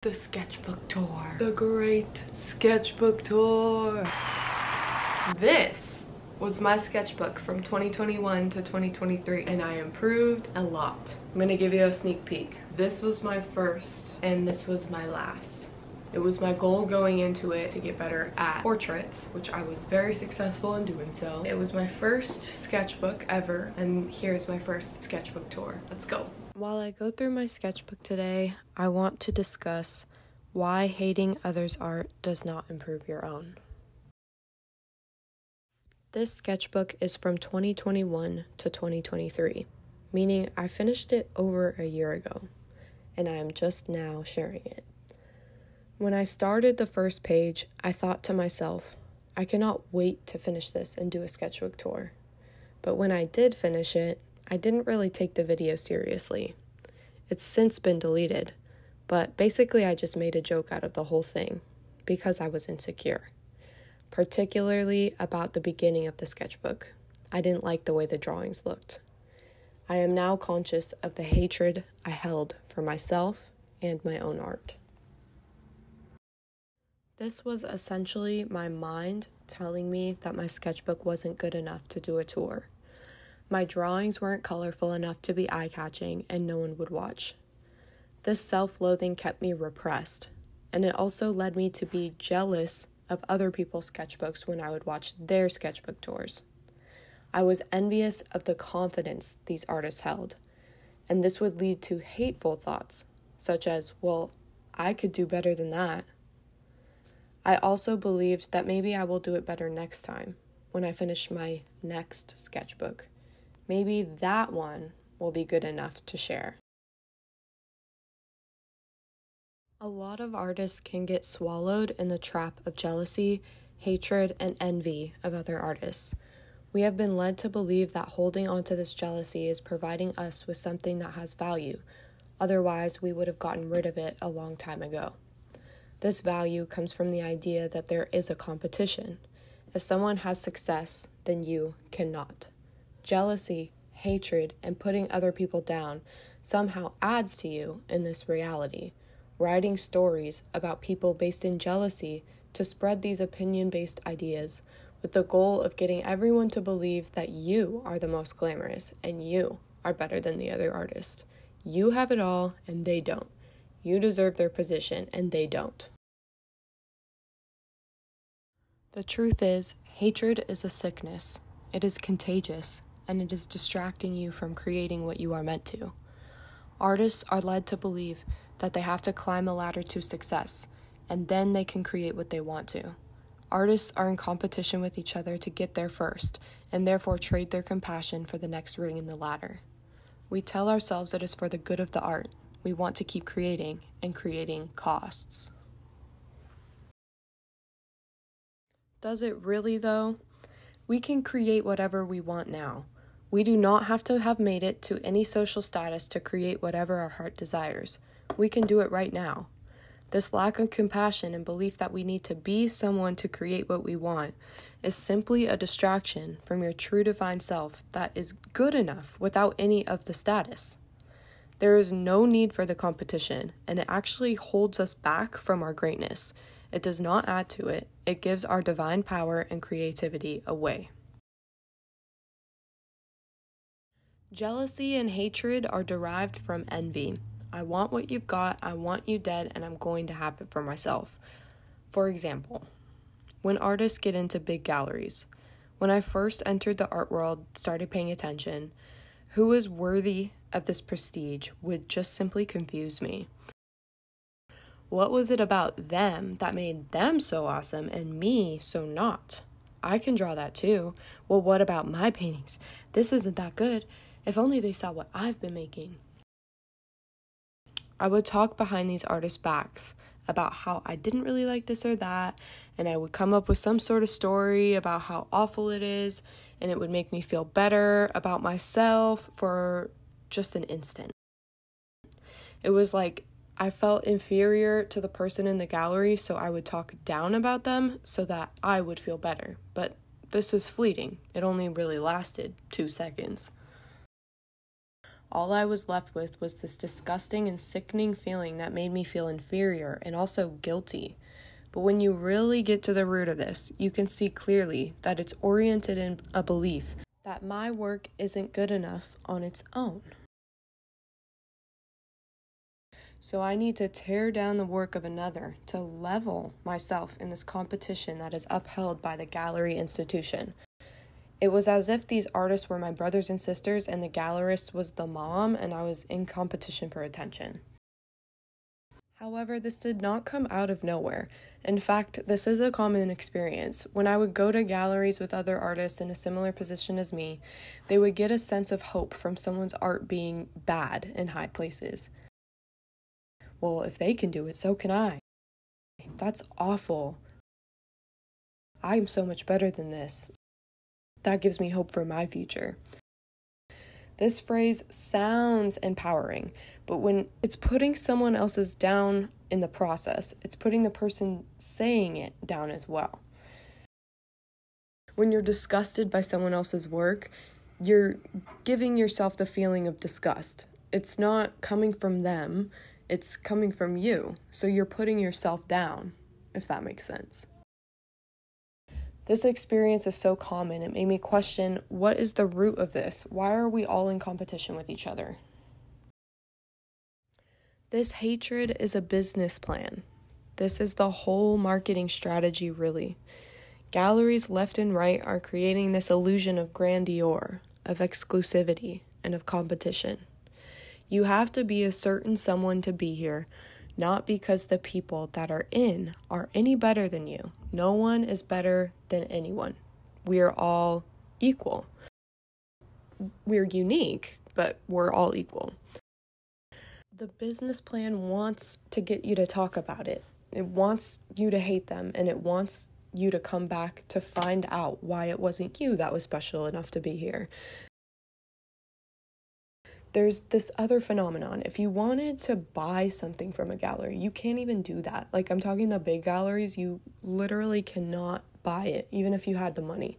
The sketchbook tour. The great sketchbook tour. This was my sketchbook from 2021 to 2023 and I improved a lot. I'm gonna give you a sneak peek. This was my first and this was my last. It was my goal going into it to get better at portraits, which I was very successful in doing so. It was my first sketchbook ever, and here's my first sketchbook tour. Let's go. While I go through my sketchbook today, I want to discuss why hating others' art does not improve your own. This sketchbook is from 2021 to 2023, meaning I finished it over a year ago, and I am just now sharing it. When I started the first page, I thought to myself, I cannot wait to finish this and do a sketchbook tour. But when I did finish it, I didn't really take the video seriously. It's since been deleted, but basically I just made a joke out of the whole thing because I was insecure, particularly about the beginning of the sketchbook. I didn't like the way the drawings looked. I am now conscious of the hatred I held for myself and my own art. This was essentially my mind telling me that my sketchbook wasn't good enough to do a tour. My drawings weren't colorful enough to be eye-catching and no one would watch. This self-loathing kept me repressed, and it also led me to be jealous of other people's sketchbooks when I would watch their sketchbook tours. I was envious of the confidence these artists held, and this would lead to hateful thoughts, such as, well, I could do better than that. I also believed that maybe I will do it better next time, when I finish my next sketchbook. Maybe that one will be good enough to share. A lot of artists can get swallowed in the trap of jealousy, hatred, and envy of other artists. We have been led to believe that holding on to this jealousy is providing us with something that has value. Otherwise, we would have gotten rid of it a long time ago. This value comes from the idea that there is a competition. If someone has success, then you cannot. Jealousy, hatred, and putting other people down somehow adds to you in this reality, writing stories about people based in jealousy to spread these opinion-based ideas with the goal of getting everyone to believe that you are the most glamorous and you are better than the other artist. You have it all and they don't. You deserve their position and they don't. The truth is, hatred is a sickness. It is contagious, and it is distracting you from creating what you are meant to. Artists are led to believe that they have to climb a ladder to success, and then they can create what they want to. Artists are in competition with each other to get there first, and therefore trade their compassion for the next ring in the ladder. We tell ourselves it is for the good of the art. We want to keep creating, and creating costs. Does it really, though? We can create whatever we want now. We do not have to have made it to any social status to create whatever our heart desires. We can do it right now. This lack of compassion and belief that we need to be someone to create what we want is simply a distraction from your true divine self that is good enough without any of the status. There is no need for the competition, and it actually holds us back from our greatness. It does not add to it. It gives our divine power and creativity away. Jealousy and hatred are derived from envy. I want what you've got, I want you dead, and I'm going to have it for myself. For example, when artists get into big galleries. When I first entered the art world, started paying attention, who is worthy of this prestige would just simply confuse me. What was it about them that made them so awesome and me so not? I can draw that too. Well, what about my paintings? This isn't that good. If only they saw what I've been making. I would talk behind these artists' backs about how I didn't really like this or that, and I would come up with some sort of story about how awful it is, and it would make me feel better about myself for just an instant. It was like I felt inferior to the person in the gallery, so I would talk down about them so that I would feel better. But this is fleeting. It only really lasted 2 seconds. All I was left with was this disgusting and sickening feeling that made me feel inferior and also guilty. But when you really get to the root of this, you can see clearly that it's oriented in a belief that my work isn't good enough on its own. So I need to tear down the work of another to level myself in this competition that is upheld by the gallery institution. It was as if these artists were my brothers and sisters and the gallerist was the mom and I was in competition for attention. However, this did not come out of nowhere. In fact, this is a common experience. When I would go to galleries with other artists in a similar position as me, they would get a sense of hope from someone's art being bad in high places. Well, if they can do it, so can I. That's awful. I'm so much better than this. That gives me hope for my future. This phrase sounds empowering, but when it's putting someone else's down in the process, it's putting the person saying it down as well. When you're disgusted by someone else's work, you're giving yourself the feeling of disgust. It's not coming from them, it's coming from you. So you're putting yourself down, if that makes sense. This experience is so common, it made me question, what is the root of this? Why are we all in competition with each other? This hatred is a business plan. This is the whole marketing strategy, really. Galleries left and right are creating this illusion of grandeur, of exclusivity, and of competition. You have to be a certain someone to be here, not because the people that are in are any better than you. No one is better than anyone. We are all equal. We're unique, but we're all equal. The business plan wants to get you to talk about it. It wants you to hate them, and it wants you to come back to find out why it wasn't you that was special enough to be here. There's this other phenomenon. If you wanted to buy something from a gallery, you can't even do that. Like, I'm talking the big galleries, you literally cannot buy it, even if you had the money.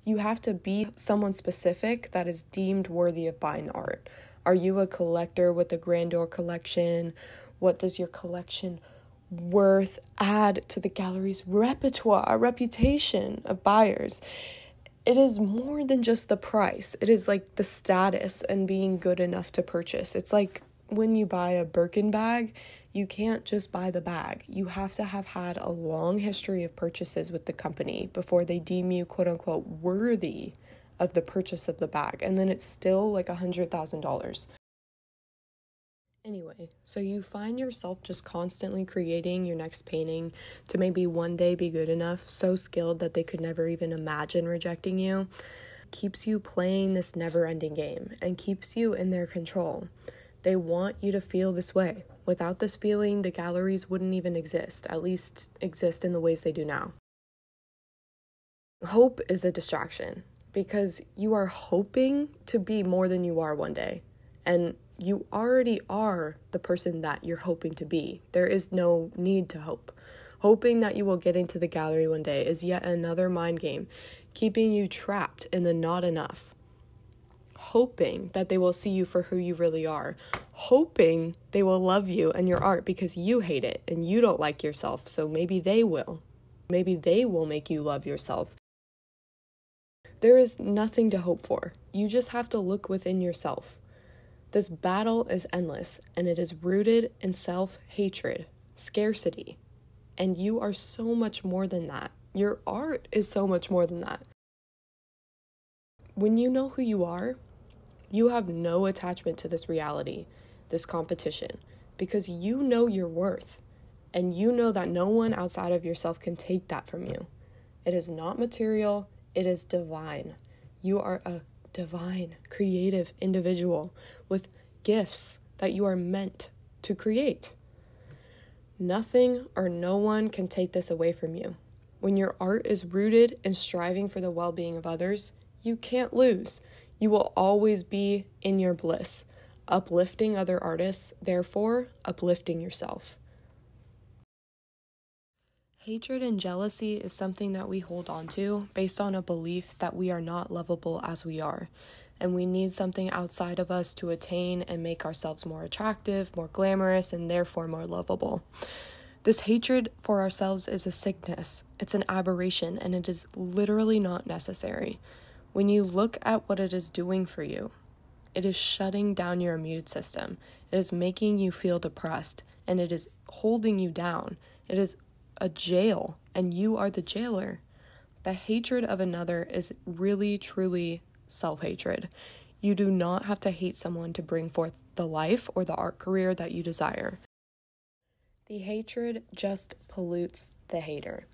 You have to be someone specific that is deemed worthy of buying the art. Are you a collector with a grandeur collection? What does your collection worth add to the gallery's repertoire, reputation of buyers? It is more than just the price. It is like the status and being good enough to purchase. It's like when you buy a Birkin bag, you can't just buy the bag. You have to have had a long history of purchases with the company before they deem you, quote unquote, worthy of the purchase of the bag. And then it's still like $100,000. Anyway, so you find yourself just constantly creating your next painting to maybe one day be good enough, so skilled that they could never even imagine rejecting you. Keeps you playing this never-ending game and keeps you in their control. They want you to feel this way. Without this feeling, the galleries wouldn't even exist, at least exist in the ways they do now. Hope is a distraction because you are hoping to be more than you are one day. And you already are the person that you're hoping to be. There is no need to hope. Hoping that you will get into the gallery one day is yet another mind game, keeping you trapped in the not enough. Hoping that they will see you for who you really are. Hoping they will love you and your art because you hate it and you don't like yourself, so maybe they will. Maybe they will make you love yourself. There is nothing to hope for. You just have to look within yourself. This battle is endless, and it is rooted in self-hatred, scarcity, and you are so much more than that. Your art is so much more than that. When you know who you are, you have no attachment to this reality, this competition, because you know your worth, and you know that no one outside of yourself can take that from you. It is not material, it is divine. You are a divine, creative individual with gifts that you are meant to create. Nothing or no one can take this away from you. When your art is rooted in striving for the well-being of others, you can't lose. You will always be in your bliss, uplifting other artists, therefore uplifting yourself. Hatred and jealousy is something that we hold on to based on a belief that we are not lovable as we are. and we need something outside of us to attain and make ourselves more attractive, more glamorous, and therefore more lovable. This hatred for ourselves is a sickness. It's an aberration, and it is literally not necessary. When you look at what it is doing for you, it is shutting down your immune system. It is making you feel depressed, and it is holding you down. It is a jail, and you are the jailer. The hatred of another is really, truly self-hatred. You do not have to hate someone to bring forth the life or the art career that you desire. The hatred just pollutes the hater,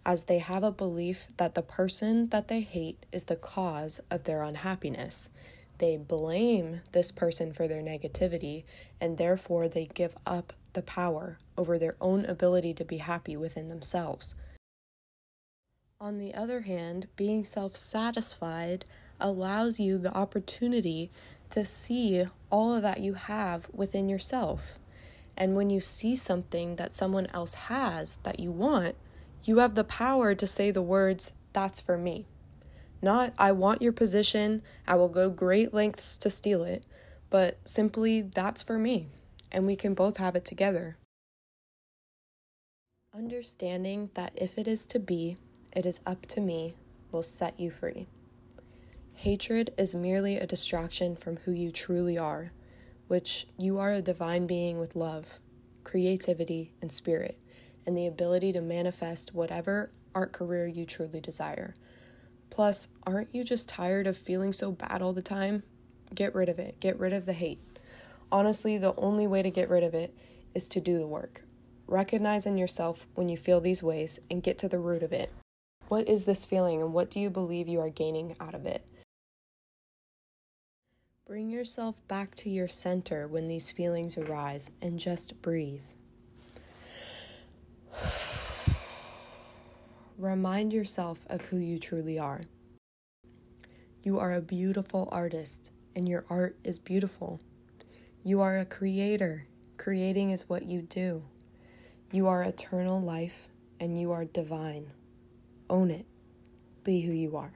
as they have a belief that the person that they hate is the cause of their unhappiness. They blame this person for their negativity, and therefore they give up the power over their own ability to be happy within themselves. On the other hand, being self-satisfied allows you the opportunity to see all of that you have within yourself. And when you see something that someone else has that you want, you have the power to say the words, "That's for me." Not, "I want your position, I will go great lengths to steal it," but simply, "That's for me," and we can both have it together. Understanding that if it is to be, it is up to me, will set you free. Hatred is merely a distraction from who you truly are, which you are a divine being with love, creativity, and spirit, and the ability to manifest whatever art career you truly desire. Plus, aren't you just tired of feeling so bad all the time? Get rid of it. Get rid of the hate. Honestly, the only way to get rid of it is to do the work. Recognize in yourself when you feel these ways and get to the root of it. What is this feeling, and what do you believe you are gaining out of it? Bring yourself back to your center when these feelings arise and just breathe. Remind yourself of who you truly are. You are a beautiful artist, and your art is beautiful. You are a creator. Creating is what you do. You are eternal life, and you are divine. Own it. Be who you are.